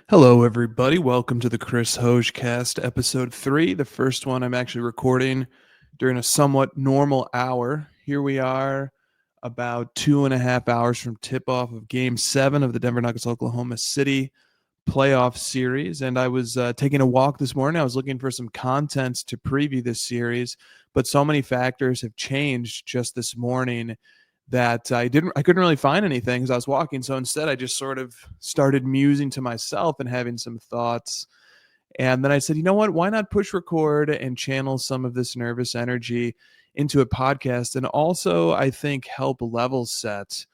Hello, everybody. Welcome to the HOJ-cast, episode 3. The first one I'm actually recording during a somewhat normal hour. Here we are, about 2.5 hours from tip-off of Game 7 of the Denver Nuggets Oklahoma City playoff series. And I was taking a walk this morning. I was looking for some content to preview this series, but so many factors have changed just this morning that I couldn't really find anything as I was walking. So instead I just sort of started musing to myself and having some thoughts. And then I said, you know what, why not push record and channel some of this nervous energy into a podcast, and also I think help level set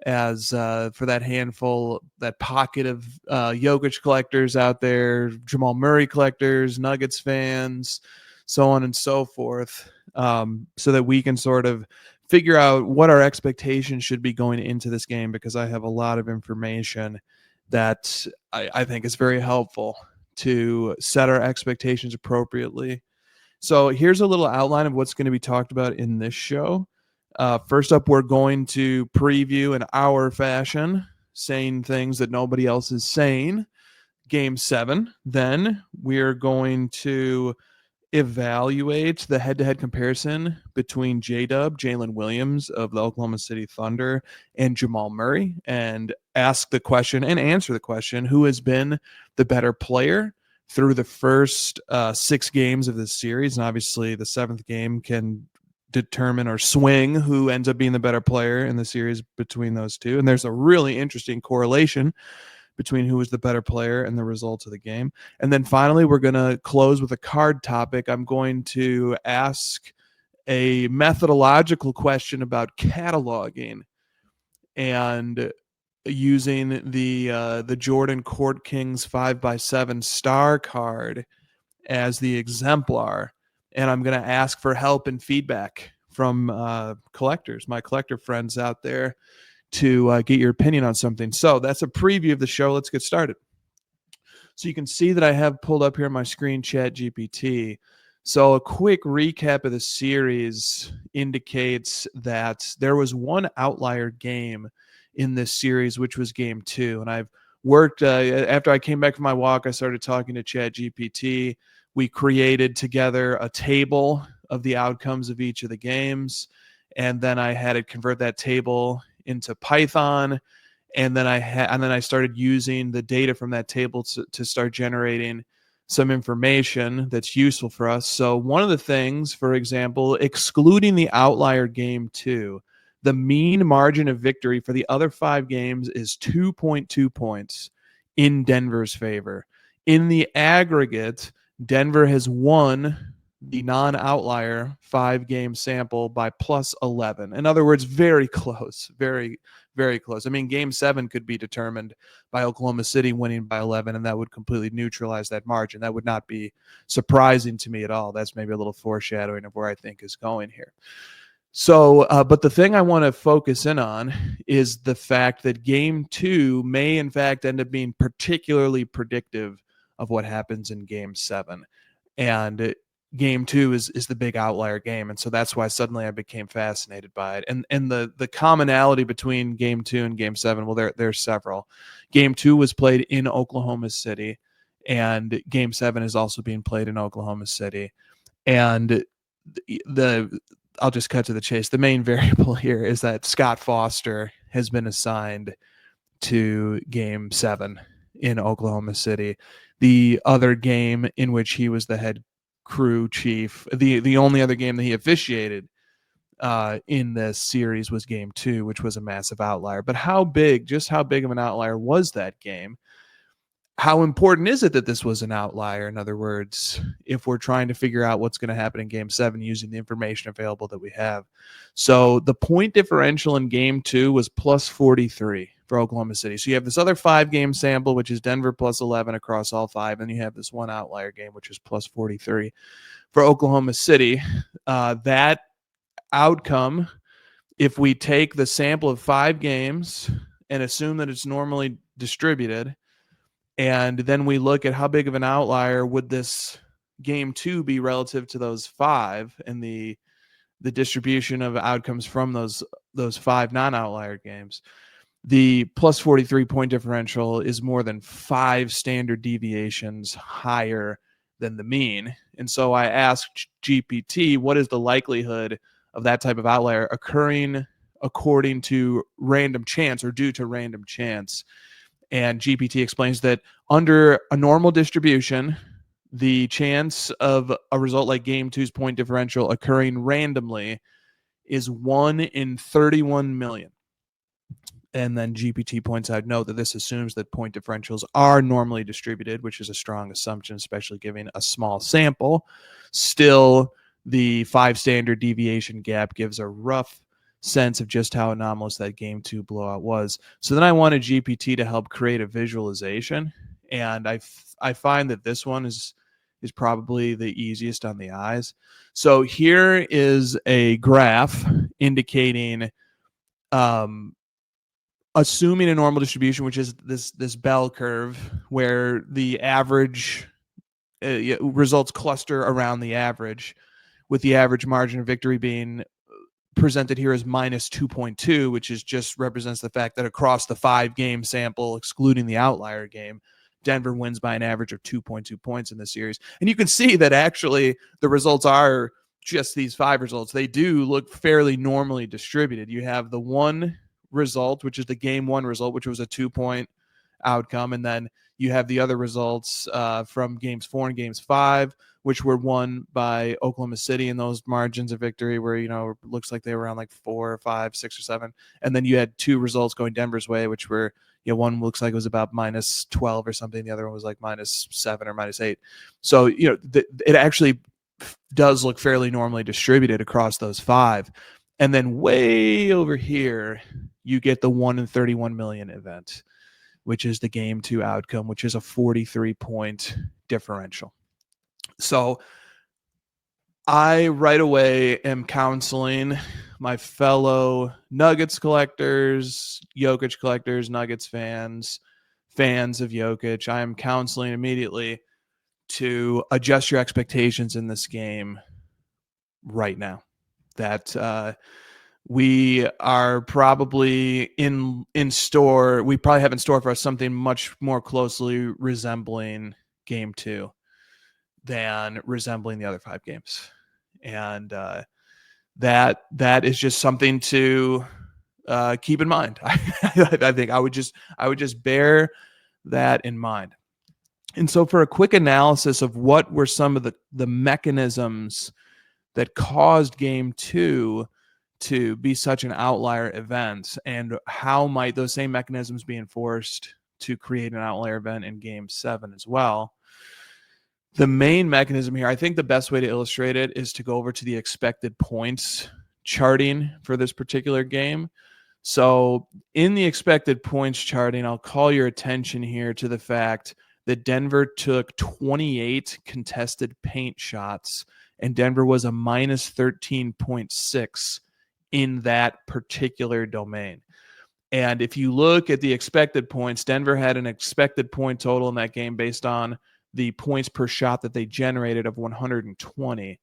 as for that pocket of Jokic collectors out there, Jamal Murray collectors, Nuggets fans, so on and so forth, so that we can sort of figure out what our expectations should be going into this game, because I have a lot of information that I think is very helpful to set our expectations appropriately. So here's a little outline of what's going to be talked about in this show. First up, we're going to preview in our fashion, saying things that nobody else is saying, Game 7. Then we're going to evaluate the head-to-head comparison between J-Dubb, Jalen Williams of the Oklahoma City Thunder, and Jamal Murray, and ask the question and answer the question, who has been the better player through the first 6 games of this series. And obviously the 7th game can determine or swing who ends up being the better player in the series between those two. And there's a really interesting correlation between who was the better player and the results of the game. And then finally, we're going to close with a card topic. I'm going to ask a methodological question about cataloging and using the Jordan Court Kings 5x7 star card as the exemplar. And I'm going to ask for help and feedback from collectors, my collector friends out there, to get your opinion on something. So that's a preview of the show. Let's get started. So you can see that I have pulled up here on my screen ChatGPT. So a quick recap of the series indicates that there was one outlier game in this series, which was Game 2. And I've worked, after I came back from my walk, I started talking to ChatGPT. We created together a table of the outcomes of each of the games, and then I had it convert that table into Python, and then I started using the data from that table to start generating some information that's useful for us. So one of the things, for example, excluding the outlier Game 2, the mean margin of victory for the other 5 games is 2.2 points in Denver's favor. In the aggregate, Denver has won the non-outlier 5-game sample by plus 11. In other words, very close, very, very close. I mean, Game 7 could be determined by Oklahoma City winning by 11, and that would completely neutralize that margin. That would not be surprising to me at all. That's maybe a little foreshadowing of where I think is going here. So, but the thing I want to focus in on is the fact that Game 2 may, in fact, end up being particularly predictive of what happens in Game 7. And Game 2 is the big outlier game, and so that's why suddenly I became fascinated by it. And the commonality between Game 2 and Game 7, well, there's several. Game 2 was played in Oklahoma City, and Game 7 is also being played in Oklahoma City. And I'll just cut to the chase. The main variable here is that Scott Foster has been assigned to Game 7 in Oklahoma City. The other game in which he was the head crew chief, the only other game that he officiated in this series was Game 2, which was a massive outlier. But how big of an outlier was that game? How important is it that this was an outlier? In other words, if we're trying to figure out what's going to happen in Game 7 using the information available that we have. So the point differential in Game 2 was plus 43 for Oklahoma City. So you have this other 5-game sample, which is Denver plus 11 across all 5, and you have this one outlier game, which is plus 43 for Oklahoma City. That outcome, if we take the sample of 5 games and assume that it's normally distributed, and then we look at how big of an outlier would this Game 2 be relative to those 5, and the distribution of outcomes from those 5 non-outlier games. the plus 43 point differential is more than 5 standard deviations higher than the mean. And so I asked GPT, what is the likelihood of that type of outlier occurring according to random chance or due to random chance? And GPT explains that under a normal distribution, the chance of a result like game two's point differential occurring randomly is 1 in 31 million. And then GPT points out, note that this assumes that point differentials are normally distributed, which is a strong assumption, especially given a small sample. Still, the 5 standard deviation gap gives a rough sense of just how anomalous that game 2 blowout was. So then I wanted GPT to help create a visualization, and I find that this one is probably the easiest on the eyes. So here is a graph indicating assuming a normal distribution, which is this bell curve where the average results cluster around the average, with the average margin of victory being presented here as minus 2.2, which is just represents the fact that across the 5-game sample, excluding the outlier game, Denver wins by an average of 2.2 points in this series. And you can see that actually the results are just these 5 results. They do look fairly normally distributed. You have the one result, which is the game 1 result, which was a 2-point outcome. And then you have the other results from games 4 and games 5, which were won by Oklahoma City in those margins of victory where, it looks like they were around like 4 or 5, 6 or 7. And then you had 2 results going Denver's way, which were, one looks like it was about minus 12 or something. The other one was like minus 7 or minus 8. So, it actually does look fairly normally distributed across those 5. And then way over here, you get the 1 in 31 million event, which is the game 2 outcome, which is a 43-point differential. So I right away am counseling my fellow Nuggets collectors, Jokic collectors, Nuggets fans of Jokic. I am counseling immediately to adjust your expectations in this game right now. That we are probably in store. We probably have in store for us something much more closely resembling game 2 than resembling the other 5 games. And that is just something to keep in mind. I think I would just bear that in mind. And so for a quick analysis of what were some of the mechanisms that caused game 2 to be such an outlier event, and how might those same mechanisms be enforced to create an outlier event in game 7 as well. The main mechanism here, I think the best way to illustrate it is to go over to the expected points charting for this particular game. So in the expected points charting, I'll call your attention here to the fact that Denver took 28 contested paint shots, and Denver was a minus 13.6 in that particular domain. And if you look at the expected points, Denver had an expected point total in that game based on the points per shot that they generated of 120,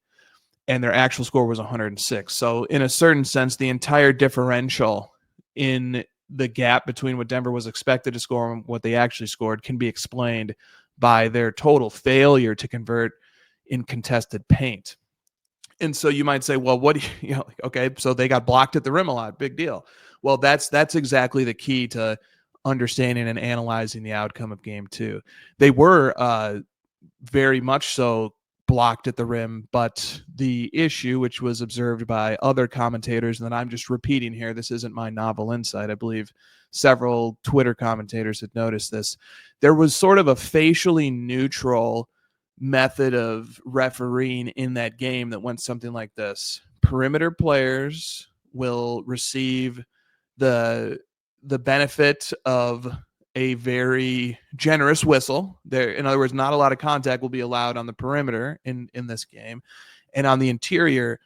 and their actual score was 106. So in a certain sense, the entire differential in the gap between what Denver was expected to score and what they actually scored can be explained by their total failure to convert in contested paint. And so you might say, well, what do you okay, so they got blocked at the rim a lot, big deal. Well, that's exactly the key to understanding and analyzing the outcome of game 2. They were very much so blocked at the rim, but the issue, which was observed by other commentators, and that I'm just repeating here, this isn't my novel insight, I believe several Twitter commentators had noticed this, there was sort of a facially neutral method of refereeing in that game that went something like this. Perimeter players will receive the benefit of a very generous whistle. There, in other words, not a lot of contact will be allowed on the perimeter in this game. And on the interior,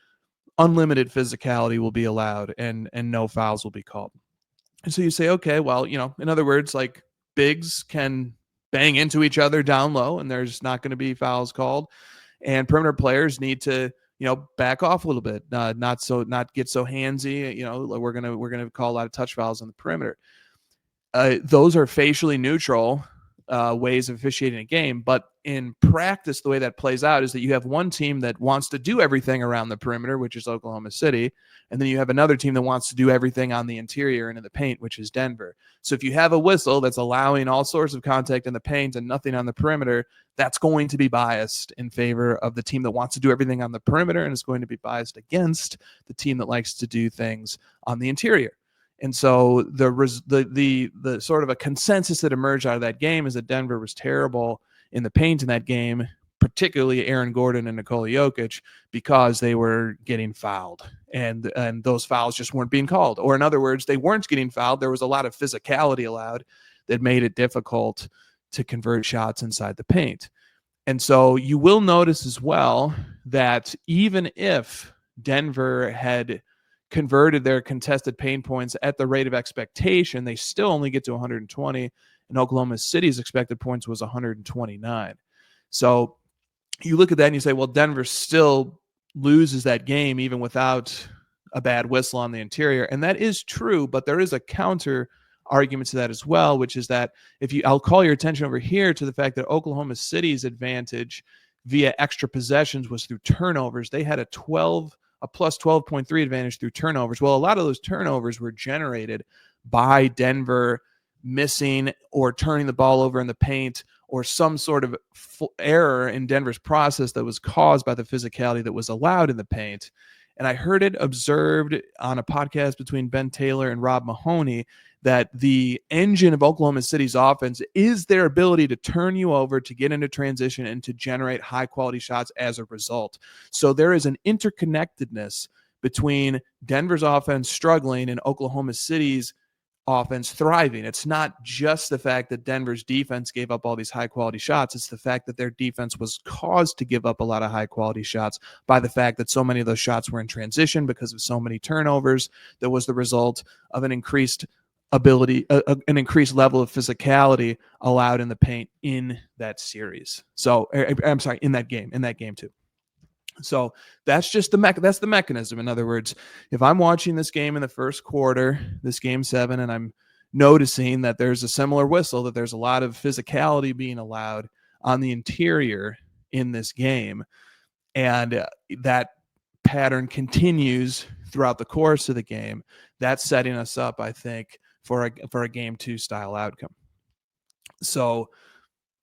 unlimited physicality will be allowed, and no fouls will be called. And so you say, okay, well, in other words, like bigs can bang into each other down low and there's not going to be fouls called, and perimeter players need to back off a little bit, not get so handsy. We're gonna call a lot of touch fouls on the perimeter. those are facially neutral ways of officiating a game. But in practice, the way that plays out is that you have one team that wants to do everything around the perimeter, which is Oklahoma City. And then you have another team that wants to do everything on the interior and in the paint, which is Denver. So if you have a whistle that's allowing all sorts of contact in the paint and nothing on the perimeter, that's going to be biased in favor of the team that wants to do everything on the perimeter, and is going to be biased against the team that likes to do things on the interior. And so the sort of a consensus that emerged out of that game is that Denver was terrible in the paint in that game, particularly Aaron Gordon and Nikola Jokic, because they were getting fouled, and those fouls just weren't being called. Or in other words, they weren't getting fouled. There was a lot of physicality allowed that made it difficult to convert shots inside the paint. And so you will notice as well that even if Denver had converted their contested paint points at the rate of expectation, they still only get to 120, and Oklahoma City's expected points was 129. So you look at that and you say, well, Denver still loses that game even without a bad whistle on the interior. And that is true, but there is a counter argument to that as well, which is that I'll call your attention over here to the fact that Oklahoma City's advantage via extra possessions was through turnovers. They had a plus 12.3 advantage through turnovers. Well, a lot of those turnovers were generated by Denver missing or turning the ball over in the paint, or some sort of error in Denver's process that was caused by the physicality that was allowed in the paint. And I heard it observed on a podcast between Ben Taylor and Rob Mahoney that the engine of Oklahoma City's offense is their ability to turn you over, to get into transition, and to generate high-quality shots as a result. So there is an interconnectedness between Denver's offense struggling and Oklahoma City's offense thriving. It's not just the fact that Denver's defense gave up all these high-quality shots. It's the fact that their defense was caused to give up a lot of high-quality shots by the fact that so many of those shots were in transition because of so many turnovers. That was the result of an increased ability, an increased level of physicality allowed in the paint in that series. So I'm sorry, in that game too. So that's just that's the mechanism. In other words, if I'm watching this game in the first quarter, this game 7, and I'm noticing that there's a similar whistle, that there's a lot of physicality being allowed on the interior in this game, and that pattern continues throughout the course of the game, that's setting us up, I think, for a game 2 style outcome. So,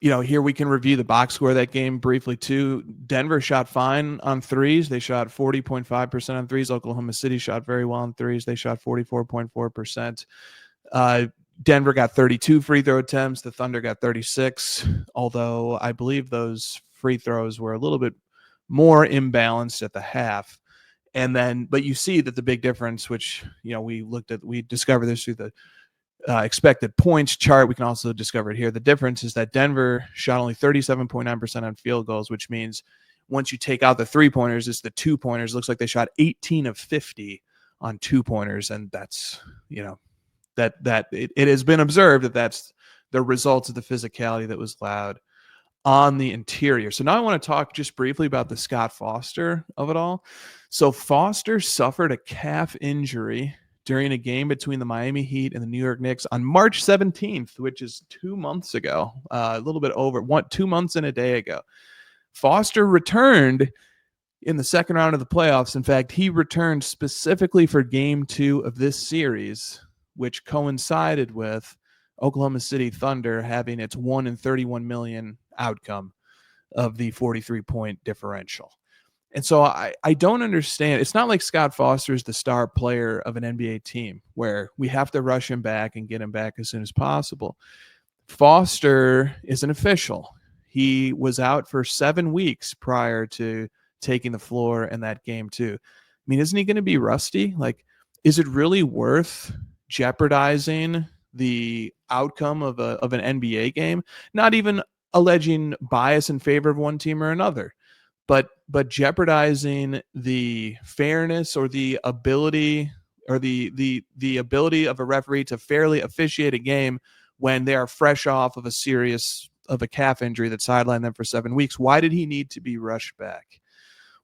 here we can review the box score of that game briefly too. Denver shot fine on threes. They shot 40.5% on threes. Oklahoma City shot very well on threes. They shot 44.4%. Denver got 32 free throw attempts. The Thunder got 36, although I believe those free throws were a little bit more imbalanced at the half. But you see that the big difference, which, we discovered this through the expected points chart. We can also discover it here. The difference is that Denver shot only 37.9% on field goals, which means once you take out the 3-pointers, it's the 2-pointers. It looks like they shot 18 of 50 on 2-pointers. And that's, it has been observed that that's the results of the physicality that was allowed on the interior. So now I want to talk just briefly about the Scott Foster of it all. So Foster suffered a calf injury during a game between the Miami Heat and the New York Knicks on March 17th, which is 2 months ago, a little bit over 2 months and a day ago. Foster returned in the second round of the playoffs. In fact, he returned specifically for game 2 of this series, which coincided with Oklahoma City Thunder having its 1-in-31 million outcome of the 43-point differential. And so I don't understand. It's not like Scott Foster is the star player of an NBA team where we have to rush him back and get him back as soon as possible. Foster is an official. He was out for 7 weeks prior to taking the floor in that game too. I mean, isn't he going to be rusty? Like, is it really worth jeopardizing the outcome of an NBA game? Not even alleging bias in favor of one team or another, but jeopardizing the fairness or the ability or the ability of a referee to fairly officiate a game when they are fresh off of a calf injury that sidelined them for 7 weeks. Why did he need to be rushed back?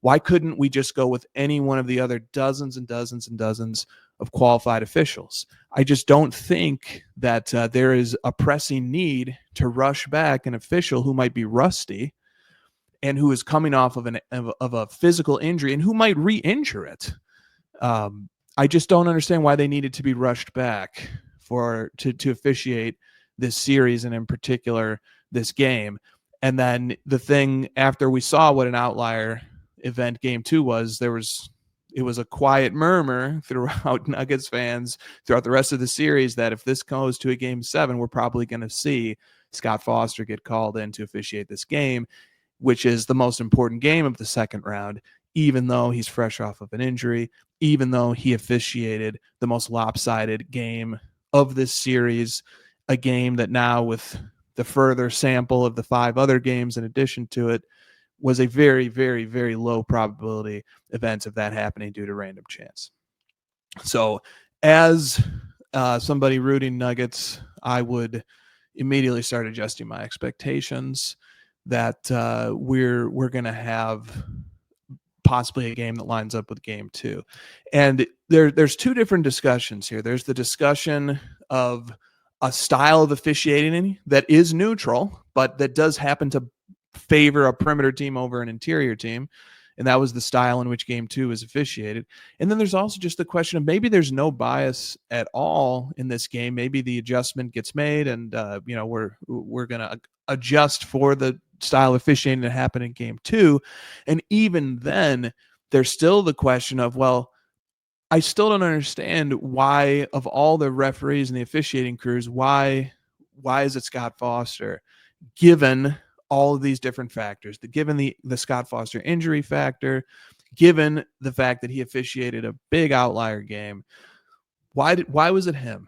Why couldn't we just go with any one of the other dozens and dozens and dozens of qualified officials? I just don't think that there is a pressing need to rush back an official who might be rusty and who is coming off of a physical injury and who might re-injure it. I just don't understand why they needed to be rushed back to officiate this series, and in particular this game. And then the thing, after we saw what an outlier event game 2 was, it was a quiet murmur throughout Nuggets fans throughout the rest of the series that if this goes to a game 7, we're probably going to see Scott Foster get called in to officiate this game, which is the most important game of the second round, even though he's fresh off of an injury, even though he officiated the most lopsided game of this series, a game that now, with the further sample of the 5 other games in addition to it, was a very, very, very low probability event of that happening due to random chance. So as somebody rooting Nuggets, I would immediately start adjusting my expectations that we're going to have possibly a game that lines up with game 2. And there's 2 different discussions here. There's the discussion of a style of officiating that is neutral, but that does happen to favor a perimeter team over an interior team. And that was the style in which game 2 is officiated. And then there's also just the question of maybe there's no bias at all in this game. Maybe the adjustment gets made and, we're going to adjust for the style of officiating that happened in game 2. And even then, there's still the question of, well, I still don't understand why, of all the referees and the officiating crews, why is it Scott Foster, given all of these different factors, given the Scott Foster injury factor, given the fact that he officiated a big outlier game. Why was it him?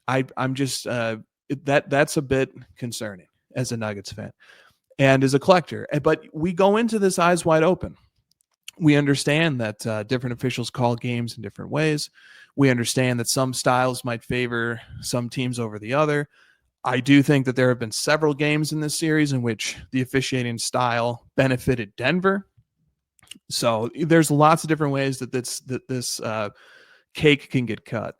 I'm just that's a bit concerning as a Nuggets fan and as a collector. But we go into this eyes wide open. We understand that different officials call games in different ways. We understand that some styles might favor some teams over the other. I do think that there have been several games in this series in which the officiating style benefited Denver. So there's lots of different ways that this cake can get cut.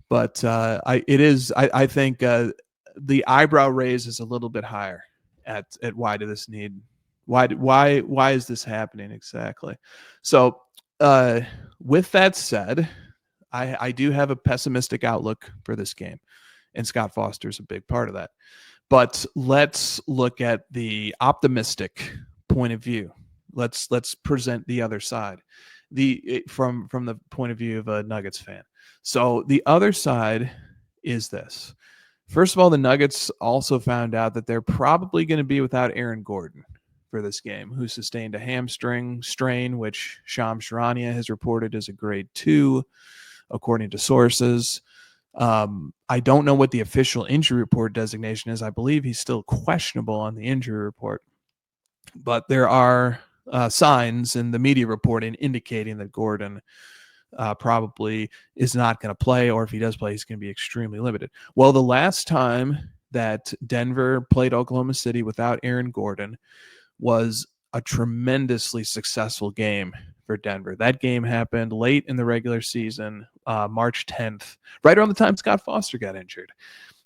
But I think the eyebrow raise is a little bit higher at why do this need, why is this happening exactly? So with that said, I do have a pessimistic outlook for this game. And Scott Foster is a big part of that. But let's look at the optimistic point of view. Let's present the other side, from the point of view of a Nuggets fan. So the other side is this. First of all, the Nuggets also found out that they're probably going to be without Aaron Gordon for this game, who sustained a hamstring strain, which Shams Charania has reported as a grade 2, according to sources. I don't know what the official injury report designation is. I believe he's still questionable on the injury report, but there are signs in the media reporting indicating that Gordon probably is not going to play, or if he does play, he's going to be extremely limited. Well, the last time that Denver played Oklahoma City without Aaron Gordon was a tremendously successful game for Denver. That game happened late in the regular season, March 10th, right around the time Scott Foster got injured.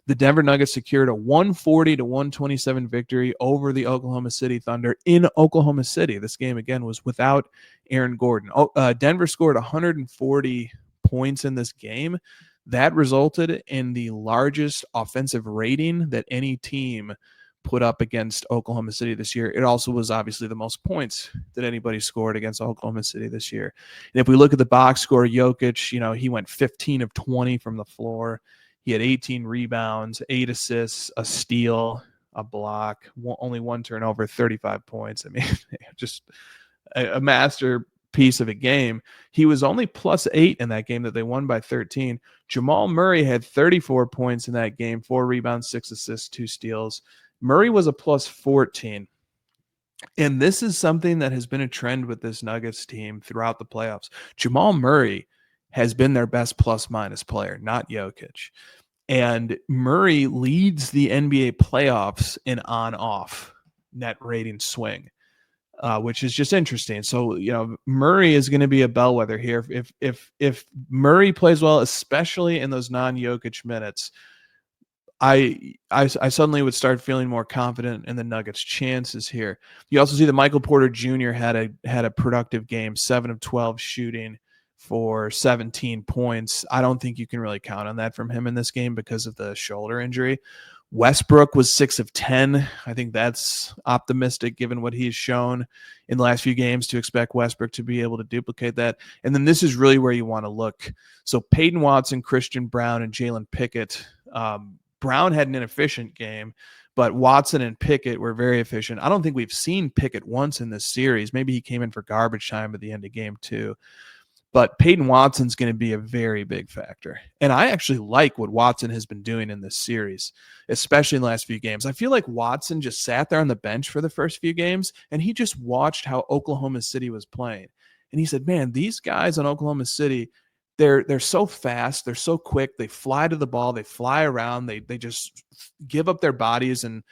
The Denver Nuggets secured a 140-127 victory over the Oklahoma City Thunder in Oklahoma City. This game, again, was without Aaron Gordon. Denver scored 140 points in this game. That resulted in the largest offensive rating that any team put up against Oklahoma City this year. It also was obviously the most points that anybody scored against Oklahoma City this year. And if we look at the box score, Jokic, he went 15 of 20 from the floor. He had 18 rebounds, 8 assists, a steal, a block, only 1 turnover, 35 points. I mean, just a masterpiece of a game. He was only +8 in that game that they won by 13. Jamal Murray had 34 points in that game, 4 rebounds, 6 assists, 2 steals. Murray was a +14. And this is something that has been a trend with this Nuggets team throughout the playoffs. Jamal Murray has been their best plus-minus player, not Jokic. And Murray leads the NBA playoffs in on-off net rating swing. which is just interesting. So, Murray is going to be a bellwether here. If Murray plays well, especially in those non-Jokic minutes, I suddenly would start feeling more confident in the Nuggets' chances here. You also see that Michael Porter Jr. had a productive game, 7 of 12 shooting for 17 points. I don't think you can really count on that from him in this game because of the shoulder injury. Westbrook was 6 of 10. I think that's optimistic given what he's shown in the last few games, to expect Westbrook to be able to duplicate that. And then this is really where you want to look. So Peyton Watson, Christian Brown, and Jalen Pickett. Brown had an inefficient game, but Watson and Pickett were very efficient. I don't think we've seen Pickett once in this series. Maybe he came in for garbage time at the end of game 2. But Peyton Watson's going to be a very big factor. And I actually like what Watson has been doing in this series, especially in the last few games. I feel like Watson just sat there on the bench for the first few games, and he just watched how Oklahoma City was playing. And he said, man, these guys on Oklahoma City, they're so fast, they're so quick, they fly to the ball, they fly around, they just give up their bodies and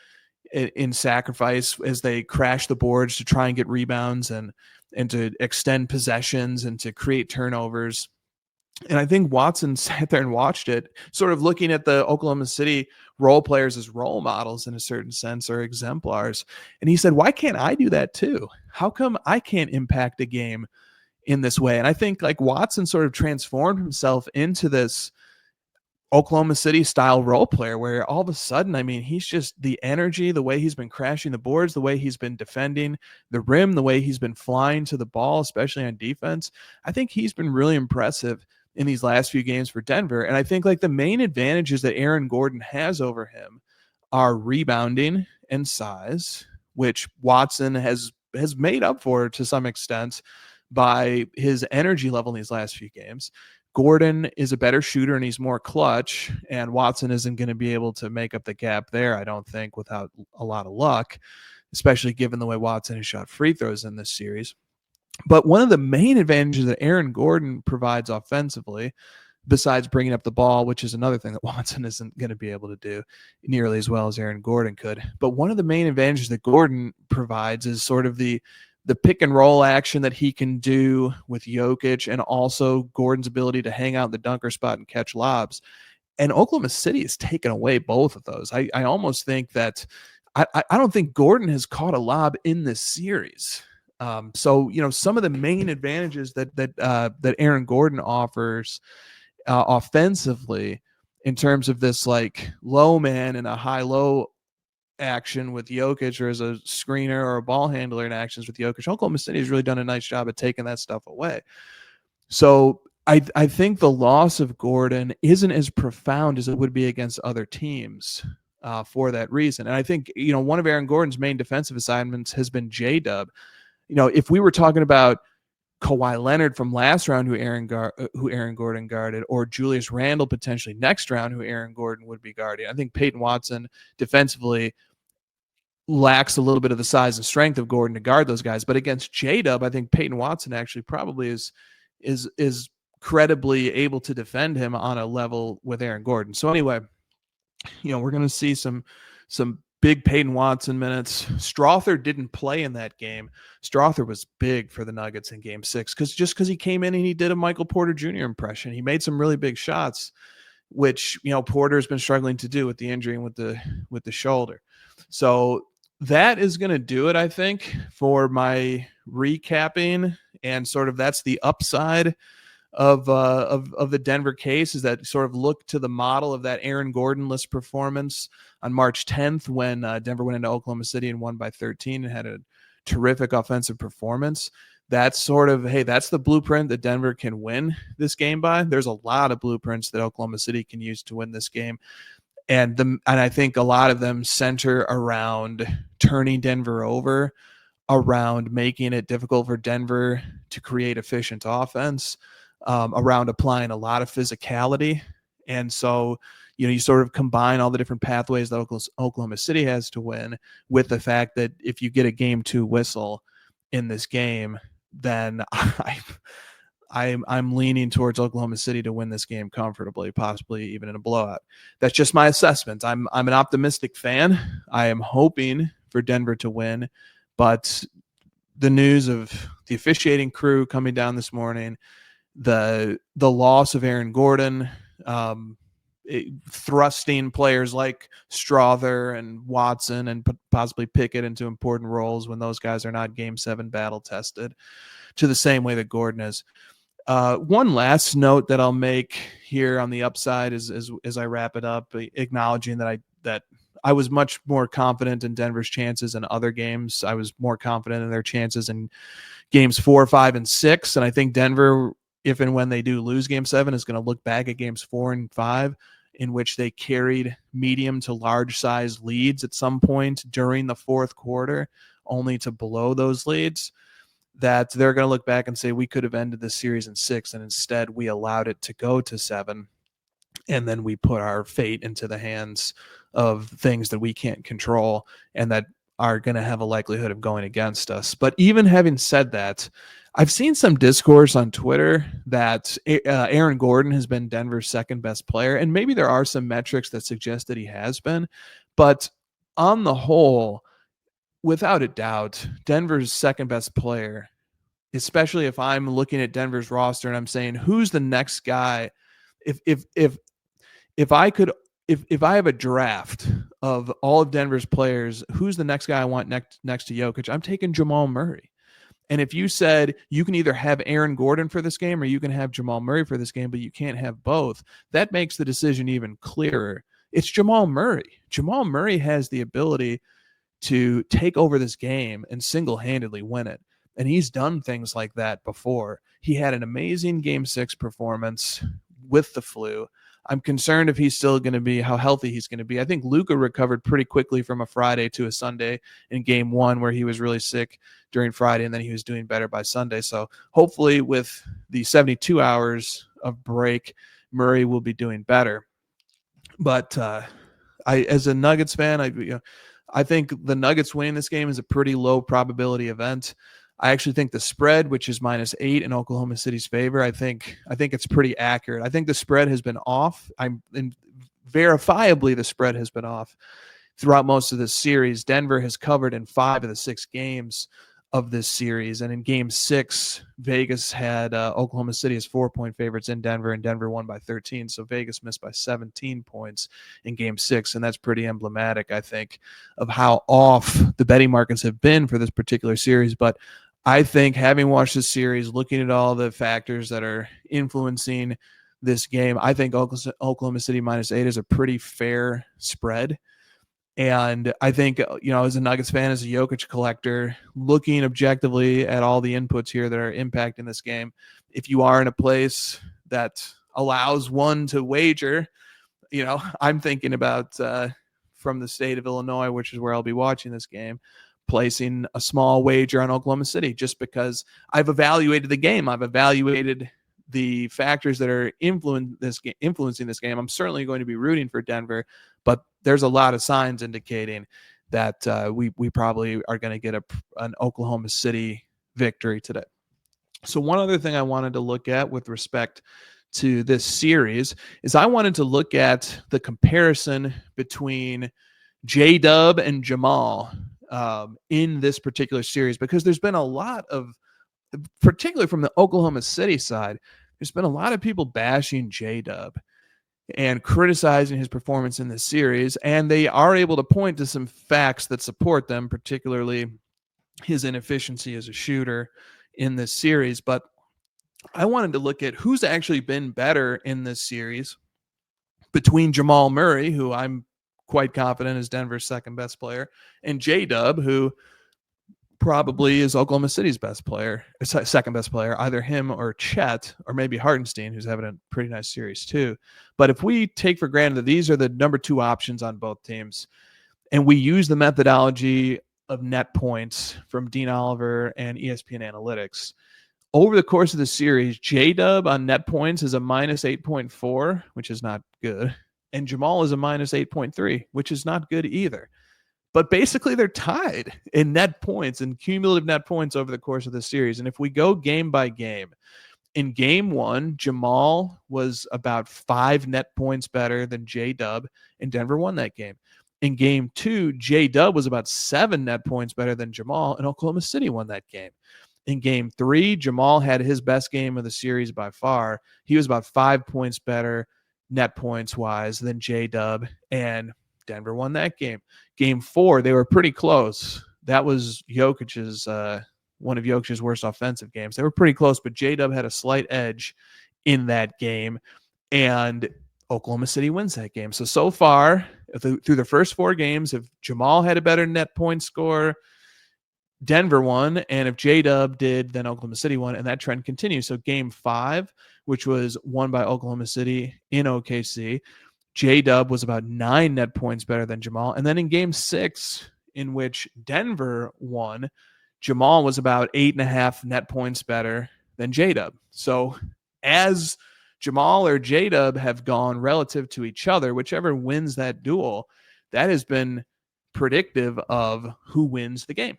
in sacrifice as they crash the boards to try and get rebounds and to extend possessions and to create turnovers. And I think Watson sat there and watched it, sort of looking at the Oklahoma City role players as role models in a certain sense, or exemplars. And he said, why can't I do that too? How come I can't impact a game in this way? And I think like Watson sort of transformed himself into this Oklahoma City style role player where all of a sudden, I mean, he's just the energy, the way he's been crashing the boards, the way he's been defending the rim, the way he's been flying to the ball, especially on defense. I think he's been really impressive in these last few games for Denver. And I think like the main advantages that Aaron Gordon has over him are rebounding and size, which Watson has made up for to some extent by his energy level in these last few games. Gordon is a better shooter and he's more clutch, and Watson isn't going to be able to make up the gap there, I don't think, without a lot of luck, especially given the way Watson has shot free throws in this series. But one of the main advantages that Aaron Gordon provides offensively, besides bringing up the ball, which is another thing that Watson isn't going to be able to do nearly as well as Aaron Gordon could, but one of the main advantages that Gordon provides is sort of the pick and roll action that he can do with Jokic, and also Gordon's ability to hang out in the dunker spot and catch lobs. And Oklahoma City has taken away both of those. I almost think that I don't think Gordon has caught a lob in this series. So, some of the main advantages that Aaron Gordon offers offensively in terms of this like low man and a high-low action with Jokic, or as a screener or a ball handler in actions with Jokic, Oklahoma City has really done a nice job of taking that stuff away. So I think the loss of Gordon isn't as profound as it would be against other teams for that reason. And I think, one of Aaron Gordon's main defensive assignments has been J-Dubb. If we were talking about Kawhi Leonard from last round, who Aaron Gordon guarded, or Julius Randle potentially next round, who Aaron Gordon would be guarding, I think Peyton Watson defensively lacks a little bit of the size and strength of Gordon to guard those guys. But against J-Dubb, I think Peyton Watson actually probably is credibly able to defend him on a level with Aaron Gordon. So anyway, we're going to see some big Peyton Watson minutes. Strawther didn't play in that game. Strawther was big for the Nuggets in game 6 because he came in and he did a Michael Porter Jr. impression. He made some really big shots, which Porter's been struggling to do with the injury and with the shoulder. So that is going to do it, I think, for my recapping, and sort of that's the upside of the Denver case, is that sort of look to the model of that Aaron Gordon-less performance on March 10th when Denver went into Oklahoma City and won by 13 and had a terrific offensive performance. That's sort of, hey, that's the blueprint that Denver can win this game by. There's a lot of blueprints that Oklahoma City can use to win this game. And I think a lot of them center around turning Denver over, around making it difficult for Denver to create efficient offense, around applying a lot of physicality. And so, you sort of combine all the different pathways that Oklahoma City has to win with the fact that if you get a game 2 whistle in this game, then I'm leaning towards Oklahoma City to win this game comfortably, possibly even in a blowout. That's just my assessment. I'm an optimistic fan. I am hoping for Denver to win, but the news of the officiating crew coming down this morning, the loss of Aaron Gordon, thrusting players like Strother and Watson and possibly Pickett into important roles when those guys are not Game 7 battle tested to the same way that Gordon is. One last note that I'll make here on the upside is as I wrap it up, acknowledging that I was much more confident in Denver's chances in other games. I was more confident in their chances in games 4, 5, and 6. And I think Denver, if and when they do lose game 7, is going to look back at games 4 and 5, in which they carried medium to large size leads at some point during the fourth quarter, only to blow those leads, that they're going to look back and say, we could have ended this series in 6, and instead we allowed it to go to 7. And then we put our fate into the hands of things that we can't control and that are going to have a likelihood of going against us. But even having said that, I've seen some discourse on Twitter that Aaron Gordon has been Denver's second best player. And maybe there are some metrics that suggest that he has been. But on the whole, without a doubt, Denver's second best player, especially if I'm looking at Denver's roster and I'm saying, who's the next guy? If I have a draft of all of Denver's players, who's the next guy I want next to Jokic? I'm taking Jamal Murray. And if you said you can either have Aaron Gordon for this game or you can have Jamal Murray for this game, but you can't have both, that makes the decision even clearer. It's Jamal Murray. Jamal Murray has the ability to take over this game and single-handedly win it. And he's done things like that before. He had an amazing Game 6 performance with the flu. I'm concerned if he's still going to be, how healthy he's going to be. I think Luka recovered pretty quickly from a Friday to a Sunday in Game 1, where he was really sick during Friday, and then he was doing better by Sunday. So hopefully with the 72 hours of break, Murray will be doing better. But as a Nuggets fan, I think the Nuggets winning this game is a pretty low probability event. I actually think the spread, which is -8 in Oklahoma City's favor, I think it's pretty accurate. I think the spread has been off. Verifiably, the spread has been off throughout most of this series. Denver has covered in 5 of the 6 games of this series. And in Game 6, Vegas had Oklahoma City as 4-point favorites in Denver, and Denver won by 13. So Vegas missed by 17 points in Game 6, and that's pretty emblematic, I think, of how off the betting markets have been for this particular series. But I think, having watched this series, looking at all the factors that are influencing this game, I think Oklahoma City -8 is a pretty fair spread. And I think, as a Nuggets fan, as a Jokic collector, looking objectively at all the inputs here that are impacting this game, if you are in a place that allows one to wager, I'm thinking about from the state of Illinois, which is where I'll be watching this game, placing a small wager on Oklahoma City, just because I've evaluated the game. I've evaluated the factors that are influencing this game. I'm certainly going to be rooting for Denver, but there's a lot of signs indicating that we probably are going to get an Oklahoma City victory today. So one other thing I wanted to look at with respect to this series is I wanted to look at the comparison between J-Dubb and Jamal in this particular series, because there's been a lot of, particularly from the Oklahoma City side, there's been a lot of people bashing J-Dubb and criticizing his performance in this series, and they are able to point to some facts that support them, particularly his inefficiency as a shooter in this series. But I wanted to look at who's actually been better in this series between Jamal Murray, who I'm quite confident is Denver's second best player, and J-Dubb, who probably is Oklahoma City's best player, second best player, either him or Chet, or maybe Hartenstein, who's having a pretty nice series too. But if we take for granted that these are the number 2 options on both teams, and we use the methodology of net points from Dean Oliver and ESPN Analytics, over the course of the series, J-Dubb on net points is a -8.4, which is not good, and Jamal is a -8.3, which is not good either. But basically, they're tied in net points and cumulative net points over the course of the series. And if we go game by game, in Game 1, Jamal was about 5 net points better than J-Dubb, and Denver won that game. In game 2, J-Dubb was about 7 net points better than Jamal, and Oklahoma City won that game. In game 3, Jamal had his best game of the series by far. He was about 5 points better net points wise than J-Dubb, and Denver won that game. Game 4, they were pretty close. That was Jokic's one of Jokic's worst offensive games. They were pretty close, but J-Dubb had a slight edge in that game, and Oklahoma City wins that game. So far, through the first 4 games, if Jamal had a better net point score, Denver won, and if J-Dubb did, then Oklahoma City won, and that trend continues. So game 5, which was won by Oklahoma City in OKC, J-Dubb was about 9 net points better than Jamal. And then in game 6, in which Denver won, Jamal was about 8.5 net points better than J-Dubb. So as Jamal or J-Dubb have gone relative to each other, whichever wins that duel, that has been predictive of who wins the game.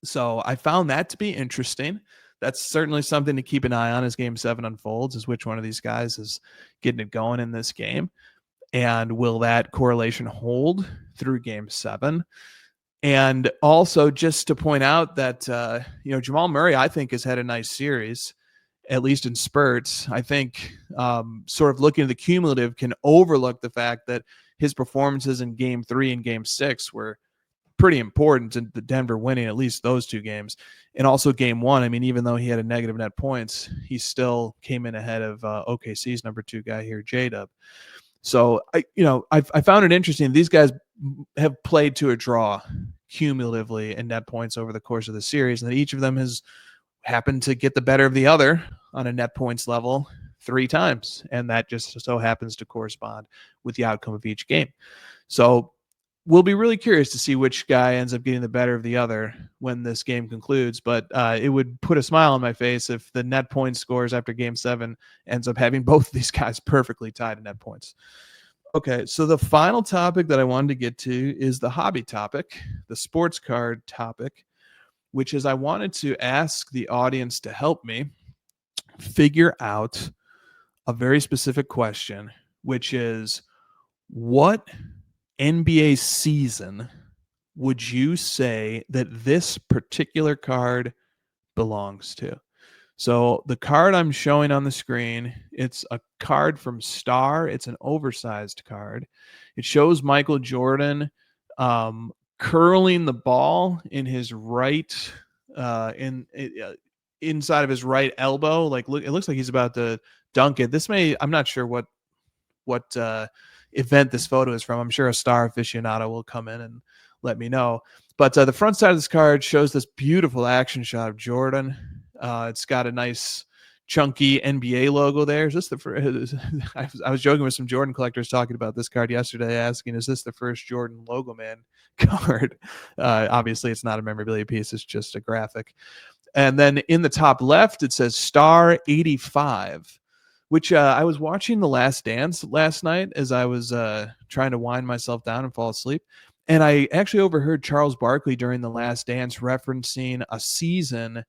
So I found that to be interesting. That's certainly something to keep an eye on as game 7 unfolds, is which one of these guys is getting it going in this game. And will that correlation hold through game 7? And also just to point out that, Jamal Murray, I think, has had a nice series, at least in spurts. I think sort of looking at the cumulative can overlook the fact that his performances in game 3 and game 6 were pretty important to the Denver winning at least those 2 games. And also game 1, I mean, even though he had a negative net points, he still came in ahead of OKC's number 2 guy here, J-Dubb. So I found it interesting. These guys have played to a draw cumulatively in net points over the course of the series, and that each of them has happened to get the better of the other on a net points level 3 times, and that just so happens to correspond with the outcome of each game. So we'll be really curious to see which guy ends up getting the better of the other when this game concludes, but it would put a smile on my face if the net point scores after game 7 ends up having both of these guys perfectly tied in net points. Okay, so the final topic that I wanted to get to is the hobby topic, the sports card topic, which is I wanted to ask the audience to help me figure out a very specific question, which is, what NBA season would you say that this particular card belongs to? So the card I'm showing on the screen, it's a card from Star. It's an oversized card. It shows Michael Jordan curling the ball in his right, inside of his right elbow. Like, it looks like he's about to dunk it. I'm not sure what event this photo is from. I'm sure a Star aficionado will come in and let me know. But the front side of this card shows this beautiful action shot of Jordan. It's got a nice chunky NBA logo there. Is this the first? I was joking with some Jordan collectors talking about this card yesterday, asking, is this the first Jordan logo man card? Obviously, it's not a memorabilia piece. It's just a graphic. And then in the top left, it says Star 85. Which I was watching The Last Dance last night as I was trying to wind myself down and fall asleep. And I actually overheard Charles Barkley during The Last Dance referencing a season.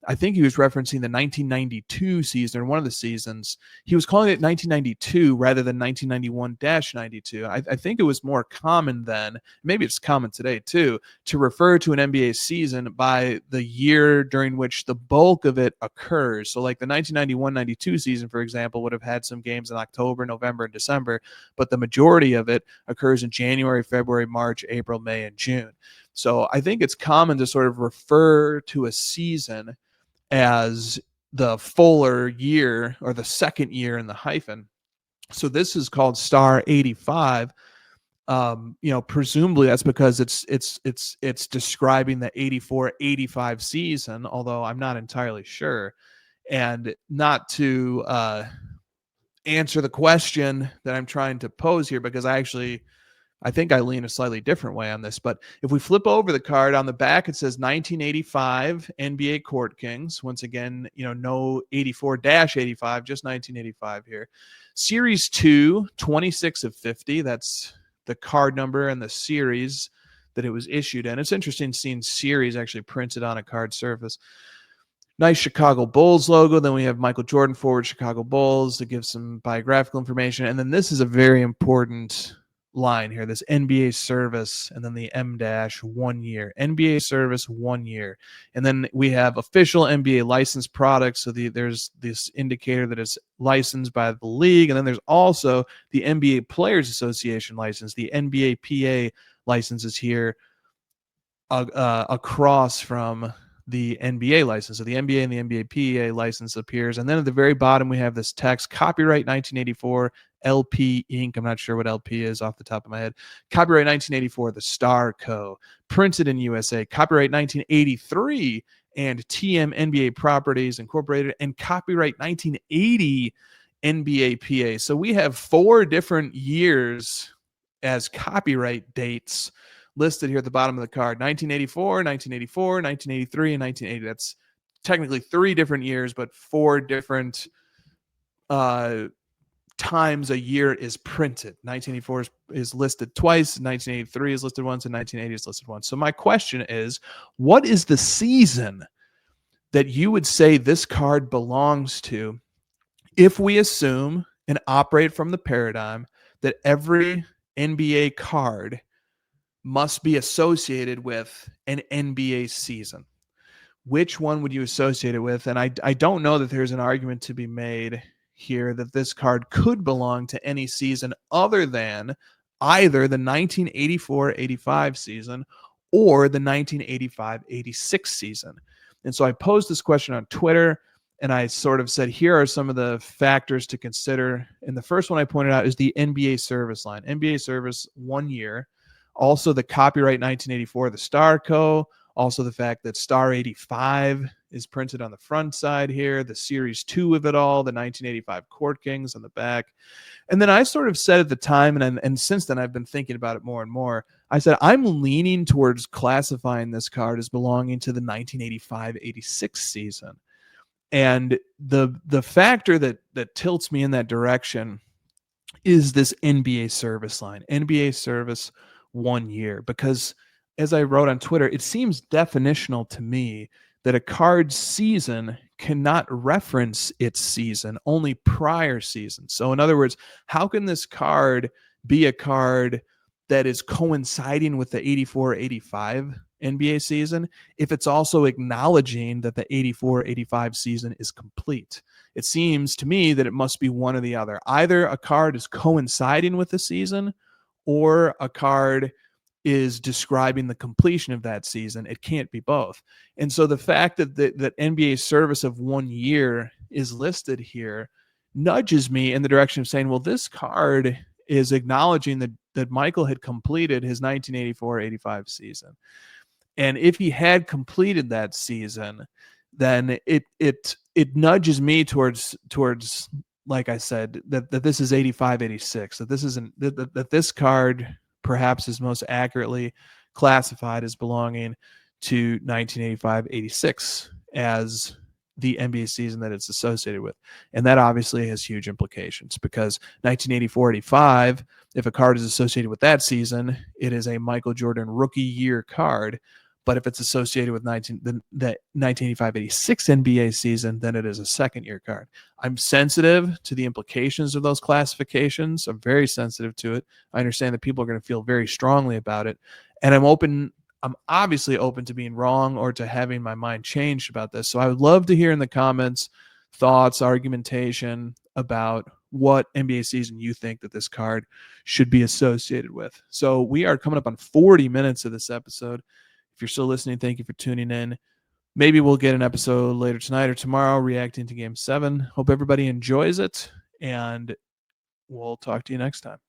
I think he was referencing the 1992 season, or one of the seasons. He was calling it 1992 rather than 1991-92. I think it was more common then, maybe it's common today too, to refer to an NBA season by the year during which the bulk of it occurs. So like the 1991-92 season, for example, would have had some games in October, November, and December, but the majority of it occurs in January, February, March, April, May, and June. So I think it's common to sort of refer to a season as the fuller year or the second year in the hyphen. So this is called Star 85. Presumably that's because it's describing the 84-85 season, although I'm not entirely sure. And not to answer the question that I'm trying to pose here, because I think I lean a slightly different way on this, but if we flip over the card on the back, it says 1985 NBA Court Kings. Once again, no 84-85, just 1985 here. Series 2, 26 of 50. That's the card number and the series that it was issued in. It's interesting seeing series actually printed on a card surface. Nice Chicago Bulls logo. Then we have Michael Jordan forward Chicago Bulls to give some biographical information. And then this is a very important line here, this NBA service, and then the M dash 1 year, NBA service 1 year. And then we have official NBA licensed products. So there's this indicator that it's licensed by the league. And then there's also the NBA Players Association license, the NBA PA licenses here across from the NBA license. So the NBA and the NBA PA license appears. And then at the very bottom, we have this text, copyright 1984, LP Inc. I'm not sure what LP is off the top of my head. Copyright 1984, the Star Co. Printed in USA. Copyright 1983 and TM NBA Properties Incorporated. And copyright 1980 NBA PA. So we have 4 different years as copyright dates listed here at the bottom of the card: 1984, 1984, 1983, and 1980. That's technically 3 different years, but 4 different times a year is printed. 1984 is listed twice, 1983 is listed once, and 1980 is listed once. So my question is, what is the season that you would say this card belongs to if we assume and operate from the paradigm that every NBA card must be associated with an NBA season? Which one would you associate it with? And I don't know that there's an argument to be made here that this card could belong to any season other than either the 1984-85 season or the 1985-86 season. And so I posed this question on Twitter, and I sort of said, here are some of the factors to consider. And the first one I pointed out is the NBA service line. NBA service 1 year. Also the copyright 1984, the Star Co. Also the fact that Star 85 is printed on the front side here, the Series 2 of it all, the 1985 Court Kings on the back. And then I sort of said at the time, and since then I've been thinking about it more and more, I said I'm leaning towards classifying this card as belonging to the 1985-86 season. And the factor that tilts me in that direction is this NBA service line, NBA service 1 year, because as I wrote on Twitter, it seems definitional to me that a card's season cannot reference its season, only prior season. So in other words, how can this card be a card that is coinciding with the 84-85 NBA season if it's also acknowledging that the 84-85 season is complete? It seems to me that it must be one or the other. Either a card is coinciding with the season or a card is describing the completion of that season. It can't be both. And so the fact that that NBA service of 1 year is listed here nudges me in the direction of saying, well, this card is acknowledging that Michael had completed his 1984-85 season. And if he had completed that season, then it nudges me towards, like I said, that this is 85-86, that this isn't that this card perhaps is most accurately classified as belonging to 1985-86 as the NBA season that it's associated with. And that obviously has huge implications, because 1984-85, if a card is associated with that season, it is a Michael Jordan rookie year card. But if it's associated with the 1985-86 NBA season, then it is a second-year card. I'm sensitive to the implications of those classifications. I'm very sensitive to it. I understand that people are going to feel very strongly about it. And I'm obviously open to being wrong or to having my mind changed about this. So I would love to hear in the comments thoughts, argumentation about what NBA season you think that this card should be associated with. So we are coming up on 40 minutes of this episode. If you're still listening, thank you for tuning in. Maybe we'll get an episode later tonight or tomorrow reacting to Game 7. Hope everybody enjoys it, and we'll talk to you next time.